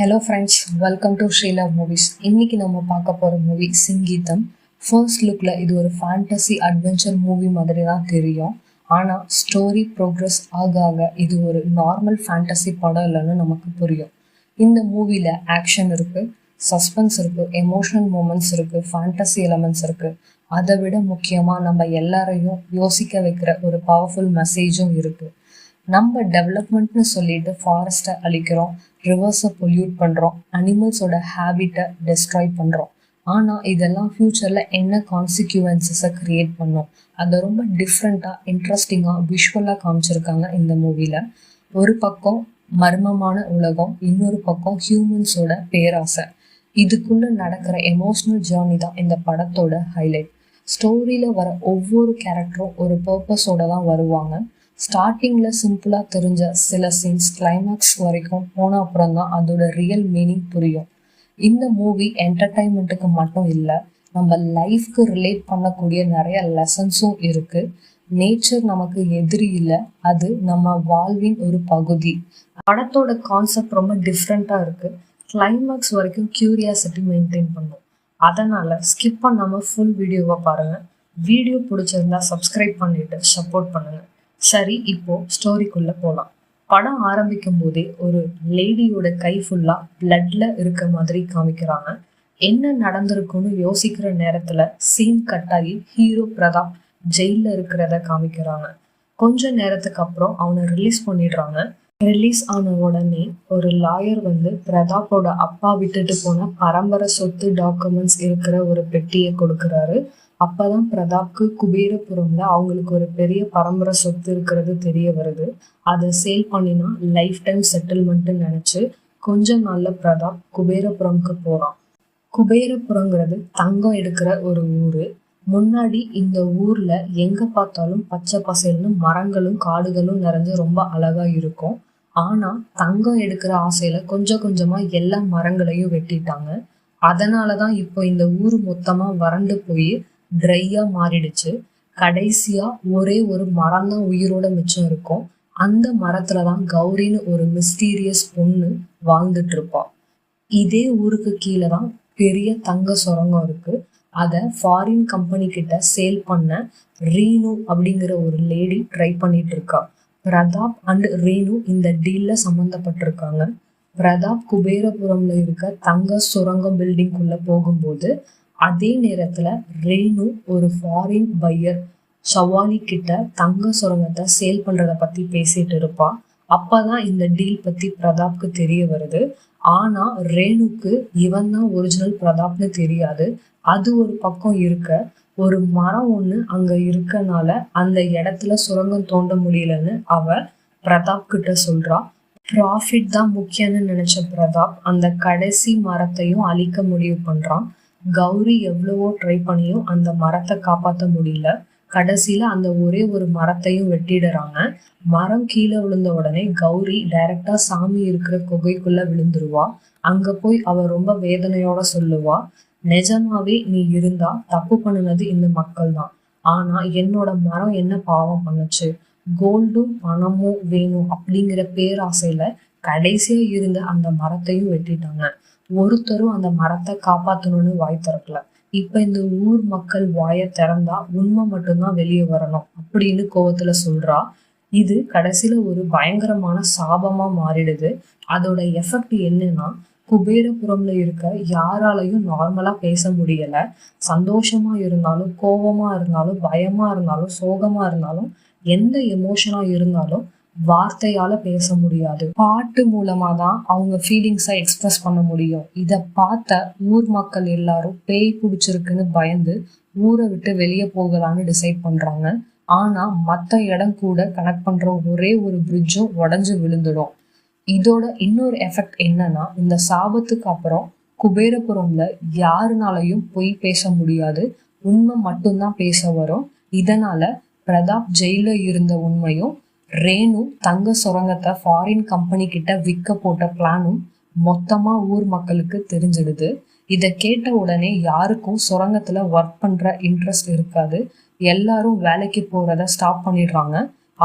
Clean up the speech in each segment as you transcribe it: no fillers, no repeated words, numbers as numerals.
Hello friends, welcome to Sreela movies. இன்னைக்கு நம்ம பார்க்க போகிற மூவி சிங்கீதம். ஃபர்ஸ்ட் லுக்கில் இது ஒரு ஃபேண்டசி அட்வென்ச்சர் மூவி மாதிரி தான் தெரியும். ஆனால் ஸ்டோரி ப்ரோக்ரஸ் ஆக ஆக இது ஒரு நார்மல் ஃபேண்டசி படம் இல்லைன்னு நமக்கு புரியும். இந்த மூவியில் ஆக்ஷன் இருக்குது, சஸ்பென்ஸ் இருக்குது, எமோஷனல் மூமெண்ட்ஸ் இருக்குது, ஃபேண்டசி எலமெண்ட்ஸ் இருக்குது. அதை விட முக்கியமாக நம்ம எல்லாரையும் யோசிக்க வைக்கிற ஒரு பவர்ஃபுல் மெசேஜும் இருக்குது. நம்ம டெவலப்மெண்ட்னு சொல்லிட்டு ஃபாரஸ்ட்டை அழிக்கிறோம், ரிவர்ஸை பொல்யூட் பண்ணுறோம், அனிமல்ஸோட ஹேபிட்டை டெஸ்ட்ராய் பண்ணுறோம். ஆனால் இதெல்லாம் ஃப்யூச்சரில் என்ன கான்சிக்யூவன்சஸை க்ரியேட் பண்ணும், அதை ரொம்ப டிஃப்ரெண்ட்டாக இன்ட்ரெஸ்டிங்காக விஷுவலாக காமிச்சிருக்காங்க இந்த மூவியில். ஒரு பக்கம் மர்மமான உலகம், இன்னொரு பக்கம் ஹியூமன்ஸோட பேராசை. இதுக்குள்ளே நடக்கிற எமோஷ்னல் ஜேர்னி தான் இந்த படத்தோட ஹைலைட். ஸ்டோரியில் வர ஒவ்வொரு கேரக்டரும் ஒரு பர்பஸோட தான் வருவாங்க. ஸ்டார்டிங்கில் சிம்பிளாக தெரிஞ்ச சில சீன்ஸ் கிளைமேக்ஸ் வரைக்கும் போன அப்புறம் தான் அதோட ரியல் மீனிங் புரியும். இந்த மூவி என்டர்டைன்மெண்ட்டுக்கு மட்டும் இல்லை, நம்ம லைஃப்க்கு ரிலேட் பண்ணக்கூடிய நிறைய லெசன்ஸும் இருக்குது. நேச்சர் நமக்கு எதிரி இல்லை, அது நம்ம வாழ்வின் ஒரு பகுதி. படத்தோட கான்செப்ட் ரொம்ப டிஃப்ரெண்ட்டாக இருக்குது. கிளைமேக்ஸ் வரைக்கும் க்யூரியாசிட்டி மெயின்டைன் பண்ணும். அதனால் ஸ்கிப் பண்ணாமல் ஃபுல் வீடியோவை பாருங்கள். வீடியோ பிடிச்சிருந்தா சப்ஸ்கிரைப் பண்ணிவிட்டு சப்போர்ட் பண்ணுங்கள். சரி, இப்போ ஸ்டோரிக்குள்ள போகலாம். படம் ஆரம்பிக்கும் போதே ஒரு லேடியோட கை ஃபுல்லா பிளட்ல இருக்க மாதிரி காமிக்கிறாங்க. என்ன நடந்திருக்குன்னு யோசிக்கிற நேரத்துல சீன் கட் ஆகி ஹீரோ பிரதாப் ஜெயில இருக்கிறத காமிக்கிறாங்க. கொஞ்ச நேரத்துக்கு அப்புறம் அவனை ரிலீஸ் பண்ணிடுறாங்க. ரிலீஸ் ஆன உடனே ஒரு லாயர் வந்து பிரதாப்போட அப்பா விட்டுட்டு போன பரம்பரை சொத்து டாக்குமெண்ட்ஸ் இருக்கிற ஒரு பெட்டியை கொடுக்குறாரு. அப்பதான் பிரதாப்க்கு குபேரபுரம்ல அவங்களுக்கு ஒரு பெரிய பரம்பரை சொத்து இருக்கிறது தெரிய வருது. அதை சேல் பண்ணினா லைஃப் டைம் செட்டில்மெண்ட்னு நினைச்சு கொஞ்ச நாள்ல பிரதாப் குபேரபுரம்க்கு போறான். குபேரபுரங்கிறது தங்கம் எடுக்கிற ஒரு ஊரு. முன்னாடி இந்த ஊர்ல எங்க பார்த்தாலும் பச்சை பசேல்னு மரங்களும் காடுகளும் நிறைஞ்சு ரொம்ப அழகா இருக்கும். ஆனா தங்கம் எடுக்கிற ஆசையில கொஞ்சம் கொஞ்சமா எல்லா மரங்களையும் வெட்டிட்டாங்க. அதனாலதான் இப்போ இந்த ஊர் மொத்தமா வறண்டு போய் ட்ரையா மாறிடுச்சு. கடைசியா ஒரே ஒரு மரம் தான் உயிரோட மிச்சம் இருக்கும். அந்த மரத்துலதான் கௌரின்னு ஒரு மிஸ்டீரியஸ் பொண்ணு வாழ்ந்துட்டு இருப்பா. இதே ஊருக்கு கீழே தான் பெரிய தங்க சுரங்கம் இருக்கு. அதை ஃபாரின் கம்பெனி கிட்ட சேல் பண்ண ரீனு அப்படிங்கிற ஒரு லேடி ட்ரை பண்ணிட்டு இருக்கா. பிரதாப் அண்ட் ரீனு இந்த டீல்ல சம்மந்தப்பட்டிருக்காங்க. பிரதாப் குபேரபுரம்ல இருக்க தங்க சுரங்கம் பில்டிங்குள்ள போகும்போது அதே நேரத்துல ரேணு ஒரு ஃபாரின் பையர் ஷவாலி கிட்ட தங்க சுரங்கத்தை சேல் பண்றத பத்தி பேசிட்டு இருப்பா. அப்பதான் இந்த டீல் பத்தி பிரதாப்க்கு தெரிய வருது. ஆனா ரேணுக்கு இவன் தான் ஒரிஜினல் பிரதாப்னு தெரியாது. அது ஒரு பக்கம் இருக்க, ஒரு மரம் ஒண்ணு அங்க இருக்கனால அந்த இடத்துல சுரங்கம் தோண்ட முடியலன்னு அவ பிரதாப் கிட்ட சொல்றா. ப்ராஃபிட் தான் முக்கியம்னு நினைச்ச பிரதாப் அந்த கடைசி மரத்தையும் அழிக்க முடிவு பண்றான். கௌரி எவ்வளவோ ட்ரை பண்ணியும் அந்த மரத்தை காப்பாற்ற முடியல. கடைசியில அந்த ஒரே ஒரு மரத்தையும் வெட்டிடுறாங்க. மரம் கீழே விழுந்த உடனே கௌரி டைரக்டா சாமி இருக்கிற குகைக்குள்ள விழுந்துருவா. அங்க போய் அவ ரொம்ப வேதனையோட சொல்லுவா, நிஜமாவே நீ இருந்தா தப்பு பண்ணினது இந்த மக்கள் தான். ஆனா என்னோட மரம் என்ன பாவம் பண்ணுச்சு? கோல்டும் பணமும் வேணும் அப்படிங்கிற பேராசையில கடைசியா இருந்த அந்த மரத்தையும் வெட்டிட்டாங்க. ஒருத்தரும் அந்த மரத்தை காப்பாத்தணும்னு வாய் திறக்கல. இப்ப இந்த ஊர் மக்கள் வாயை திறந்தா உண்மை மட்டும்தான் வெளியே வரணும் அப்படின்னு கோவத்துல சொல்றா. இது கடைசியில ஒரு பயங்கரமான சாபமா மாறிடுது. அதோட எஃபெக்ட் என்னன்னா, குபேரபுரம்ல இருக்க யாராலையும் நார்மலா பேச முடியல. சந்தோஷமா இருந்தாலும், கோபமா இருந்தாலும், பயமா இருந்தாலும், சோகமா இருந்தாலும், எந்த எமோஷனா இருந்தாலும் வார்த்தையால பேச முடியாது. பாட்டு மூலமா தான் அவங்க ஃபீலிங்ஸை எக்ஸ்பிரஸ் பண்ண முடியும். இதை பார்த்த ஊர் மக்கள் எல்லாரும் பேய் பிடிச்சிருக்குன்னு பயந்து ஊரை விட்டு வெளியே போகலான்னு டிசைட் பண்றாங்க. ஆனா மற்ற இடம் கூட கனெக்ட் பண்ற ஒரே ஒரு பிரிட்ஜும் உடஞ்சு விழுந்துடும். இதோட இன்னொரு எஃபெக்ட் என்னன்னா, இந்த சாபத்துக்கு அப்புறம் குபேரபுரம்ல யாருனாலையும் பொய் பேச முடியாது, உண்மை மட்டும்தான் பேச வரும். இதனால பிரதாப் ஜெயில இருந்த உண்மையும், ரேணு தங்க சுரங்கத்தை ஃபாரின் கம்பெனி கிட்ட விற்க போட்ட பிளானும் மொத்தமா ஊர் மக்களுக்கு தெரிஞ்சிடுது. இதை கேட்ட உடனே யாருக்கும் சுரங்கத்துல ஒர்க் பண்ற இன்ட்ரெஸ்ட் இருக்காது. எல்லாரும் வேலைக்கு போறத ஸ்டாப் பண்ணிடுறாங்க.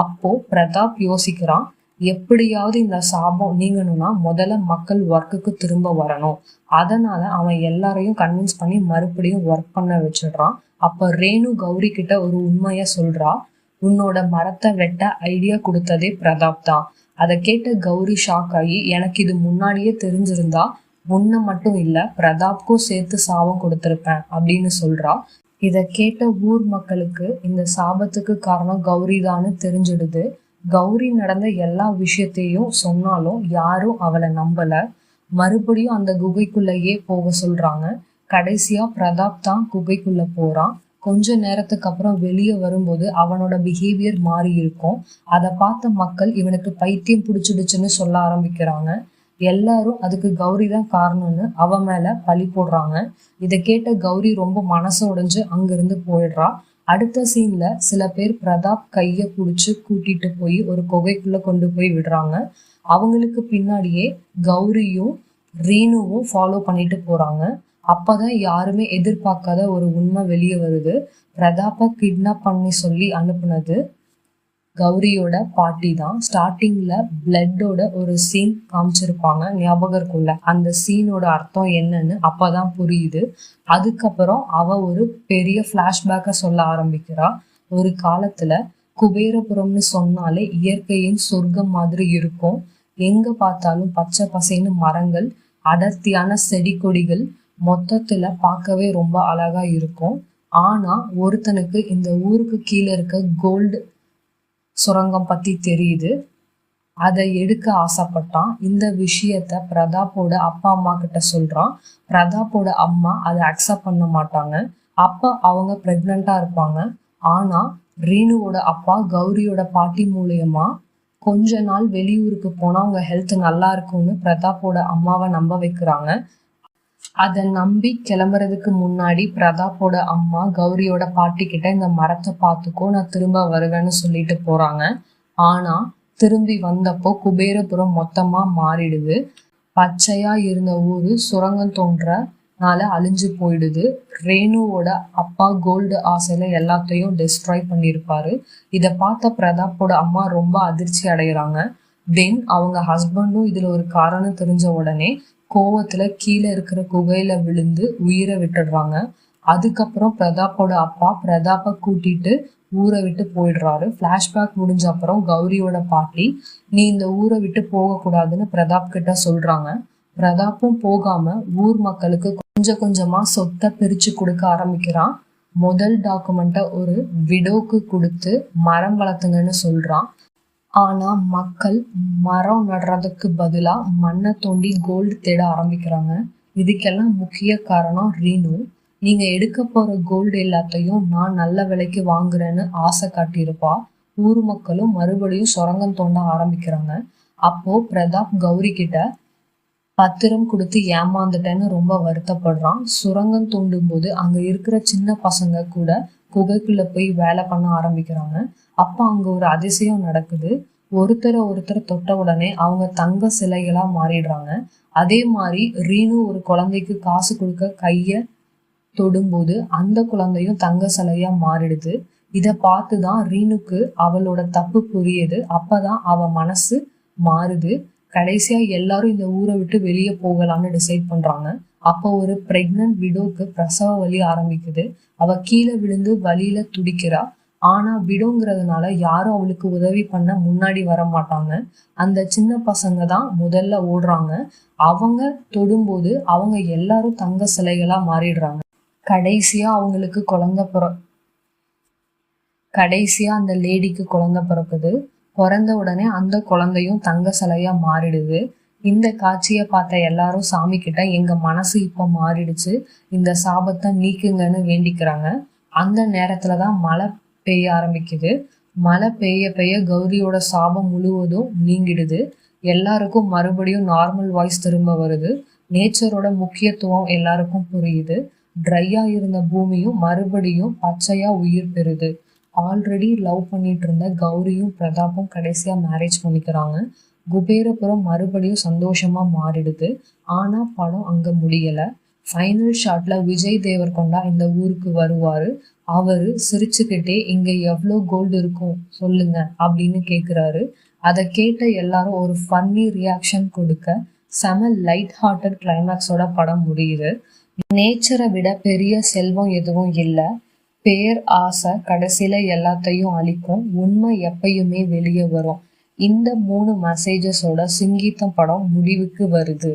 அப்போ பிரதாப் யோசிக்கிறான், எப்படியாவது இந்த சாபம் நீங்கணும்னா முதல்ல மக்கள் ஒர்க்குக்கு திரும்ப வரணும். அதனால அவன் எல்லாரையும் கன்வின்ஸ் பண்ணி மறுபடியும் ஒர்க் பண்ண வச்சிடுறான். அப்ப ரேணு கௌரி கிட்ட ஒரு உண்மைய சொல்றா. உன்னோட மரத்தை வெட்ட ஐடியா கொடுத்ததே பிரதாப் தான். அதை கேட்ட கௌரி ஷாக் ஆகி, எனக்கு இது முன்னாடியே தெரிஞ்சிருந்தா உன்னை மட்டும் இல்ல பிரதாப்க்கும் சேர்த்து சாபம் கொடுத்திருப்பேன் அப்படின்னு சொல்றா. இத கேட்ட ஊர் மக்களுக்கு இந்த சாபத்துக்கு காரணம் கௌரி தான்னு தெரிஞ்சிடுது. கௌரி நடந்த எல்லா விஷயத்தையும் சொன்னாலும் யாரும் அவளை நம்பல. மறுபடியும் அந்த குகைக்குள்ளேயே போக சொல்றாங்க. கடைசியா பிரதாப் தான் குகைக்குள்ள போறான். கொஞ்ச நேரத்துக்கு அப்புறம் வெளியே வரும்போது அவனோட பிஹேவியர் மாறி இருக்கும். அதை பார்த்த மக்கள் இவனுக்கு பைத்தியம் பிடிச்சிடுச்சுன்னு சொல்ல ஆரம்பிக்கிறாங்க. எல்லாரும் அதுக்கு கௌரி தான் காரணம்னு அவன் மேல பழி போடுறாங்க. இதை கேட்ட கௌரி ரொம்ப மனசு உடைஞ்சு அங்கிருந்து போயிடுறா. அடுத்த சீன்ல சில பேர் பிரதாப் கைய புடிச்சு கூட்டிட்டு போய் ஒரு குகைக்குள்ள கொண்டு போய் விடுறாங்க. அவங்களுக்கு பின்னாடியே கௌரியும் ரீனுவும் ஃபாலோ பண்ணிட்டு போறாங்க. அப்பதான் யாருமே எதிர்பார்க்காத ஒரு உண்மை வெளியே வருது. பிரதாப்ப கிட்னாப் பண்ணி சொல்லி அனுப்புனது கௌரியோட பாட்டி தான். ஸ்டார்டிங்ல பிளட்டோட ஒரு சீன் காமிச்சிருப்பாங்க, ஞாபகம் இருக்கும்ல. அந்த சீனோட அர்த்தம் என்னன்னு அப்பதான் புரியுது. அதுக்கப்புறம் அவ ஒரு பெரிய பிளாஷ்பேக்க சொல்ல ஆரம்பிக்கிறா. ஒரு காலத்துல குபேரபுரம்னு சொன்னாலே இயற்கையின் சொர்க்கம் மாதிரி இருக்கும். எங்க பார்த்தாலும் பச்சை பசைன்னு மரங்கள், அடர்த்தியான செடி கொடிகள், மொத்தத்துல பார்க்கவே ரொம்ப அழகா இருக்கும். ஆனா ஒருத்தனுக்கு இந்த ஊருக்கு கீழே இருக்க கோல்டு சுரங்கம் பத்தி தெரியுது. அதை எடுக்க ஆசைப்பட்டான். இந்த விஷயத்த பிரதாப்போட அப்பா அம்மா கிட்ட சொல்றான். பிரதாப்போட அம்மா அதை அக்செப்ட் பண்ண மாட்டாங்க. அப்ப அவங்க பிரெக்னண்டா இருப்பாங்க. ஆனா ரீனுவோட அப்பா கௌரியோட பாட்டி மூலியமா கொஞ்ச நாள் வெளியூருக்கு போனா அவங்க ஹெல்த் நல்லா இருக்கும்னு பிரதாப்போட அம்மாவை நம்ப வைக்கிறாங்க. அதை நம்பி கிளம்புறதுக்கு முன்னாடி பிரதாப்போட அம்மா கௌரியோட பாட்டி கிட்ட இந்த மரத்தை பார்த்துக்கோ, நான் திரும்ப வருவேன்னு சொல்லிட்டு போறாங்க. ஆனா திரும்பி வந்தப்போ குபேரபுரம் மொத்தமா மாறிடுது. பச்சையா இருந்த ஊரு சுரங்கம் தோன்றனால அழிஞ்சு போயிடுது. ரேணுவோட அப்பா கோல்டு ஆசையில எல்லாத்தையும் டெஸ்ட்ராய் பண்ணியிருப்பாரு. இதை பார்த்த பிரதாப்போட அம்மா ரொம்ப அதிர்ச்சி அடைகிறாங்க. தென் அவங்க ஹஸ்பண்டும் இதுல ஒரு காரணம் தெரிஞ்ச உடனே கோவத்துல கீழே இருக்கிற குகையில விழுந்து உயிரை விட்டுடுறாங்க. அதுக்கப்புறம் பிரதாப்போட அப்பா பிரதாப்ப கூட்டிட்டு ஊரை விட்டு போயிடுறாரு. பிளாஷ்பேக் முடிஞ்ச அப்புறம் கௌரியோட பாட்டி, நீ இந்த ஊரை விட்டு போக கூடாதுன்னு பிரதாப் கிட்ட சொல்றாங்க. பிரதாப்பும் போகாம ஊர் மக்களுக்கு கொஞ்சம் கொஞ்சமா சொத்தை பிரிச்சு கொடுக்க ஆரம்பிக்கிறான். முதல் டாக்குமெண்ட்டை ஒரு விடோக்கு கொடுத்து மரம் வளர்த்துங்கன்னு சொல்றான். ஆனா மக்கள் மரம் நடுறதுக்கு பதிலா மண்ணை தோண்டி கோல்டு தேட ஆரம்பிக்கிறாங்க. இதுக்கெல்லாம் முக்கிய காரணம் ரீனு. நீங்க எடுக்க போற கோல்டு எல்லாத்தையும் நான் நல்ல விலைக்கு வாங்குறேன்னு ஆசை காட்டியிருப்பா. ஊர் மக்களும் மறுபடியும் சுரங்கம் தோண்ட ஆரம்பிக்கிறாங்க. அப்போ பிரதாப் கௌரி கிட்ட பத்திரம் கொடுத்து ஏமாந்துட்டேன்னு ரொம்ப வருத்தப்படுறான். சுரங்கம் தோண்டும் போது அங்க இருக்கிற சின்ன பசங்க கூட குகைக்குள்ள போய் வேலை பண்ண ஆரம்பிக்கிறாங்க. அப்ப அங்க ஒரு அதிசயம் நடக்குது. ஒருத்தர் தொட்ட உடனே அவங்க தங்க சிலைகளா மாறிடுறாங்க. அதே மாதிரி ரீனு ஒரு குழந்தைக்கு காசு கொடுக்க கைய தொடும்போது அந்த குழந்தையும் தங்க சிலையா மாறிடுது. இத பார்த்துதான் ரீனுக்கு அவளோட தப்பு புரியுது. அப்பதான் அவ மனசு மாறுது. கடைசியா எல்லாரும் இந்த ஊரை விட்டு வெளியே போகலாம்னு டிசைட் பண்றாங்க. அப்போ ஒரு பிரெக்னன்ட் விடோக்கு பிரசவ வலி ஆரம்பிக்குது. அவ கீழே விழுந்து வலியில துடிக்கிறா. ஆனா விடோங்கிறதுனால யாரும் அவளுக்கு உதவி பண்ண முன்னாடி வர மாட்டாங்க. அந்த சின்ன பசங்க தான் முதல்ல ஓடுறாங்க. அவங்க தொடும்போது அவங்க எல்லாரும் தங்க சிலைகளா மாறிடுறாங்க. கடைசியா அந்த லேடிக்கு குழந்தை பிறக்குது. பிறந்த உடனே அந்த குழந்தையும் தங்க சிலையா மாறிடுது. இந்த காட்சியை பார்த்த எல்லாரும் சாமி கிட்ட எங்க மனசு இப்ப மாறிடுச்சு, இந்த சாபத்தை நீக்குங்கன்னு வேண்டிக்கிறாங்க. அந்த நேரத்துலதான் மழை பெய்ய ஆரம்பிக்குது. மழை பெய்ய பெய்ய கௌரியோட சாபம் முழுவதும் நீங்கிடுது. எல்லாருக்கும் மறுபடியும் நார்மல் வாய்ஸ் திரும்ப வருது. நேச்சரோட முக்கியத்துவம் எல்லாருக்கும் புரியுது. ட்ரையா இருந்த பூமியும் மறுபடியும் பச்சையா உயிர் பெறுது. ஆல்ரெடி லவ் பண்ணிட்டு இருந்த கௌரியும் பிரதாப்பும் கடைசியா மேரேஜ் பண்ணிக்கிறாங்க. குபேரபுரம் மறுபடியும் சந்தோஷமா மாறிடுது. ஆனா படம் அங்க முடியல. ஃபைனல் ஷாட்ல விஜய் தேவரகொண்டா இந்த ஊருக்கு வருவாரு. அவரு சிரிச்சுக்கிட்டே இங்க எவ்வளோ கோல்டு இருக்கும் சொல்லுங்க அப்படின்னு கேக்குறாரு. அதை கேட்ட எல்லாரும் ஒரு ஃபன்னி ரியாக்ஷன் கொடுக்க செம லைட் ஹார்ட்டட் கிளைமேக்ஸோட படம் முடியுது. நேச்சரை விட பெரிய செல்வம் எதுவும் இல்லை. பேர் ஆசை கடைசியில எல்லாத்தையும் அழிக்கும். உண்மை எப்பயுமே வெளியே வரும். இந்த 3 மெசேஜஸோட சிங்கீதம் படம் முடிவுக்கு வருது.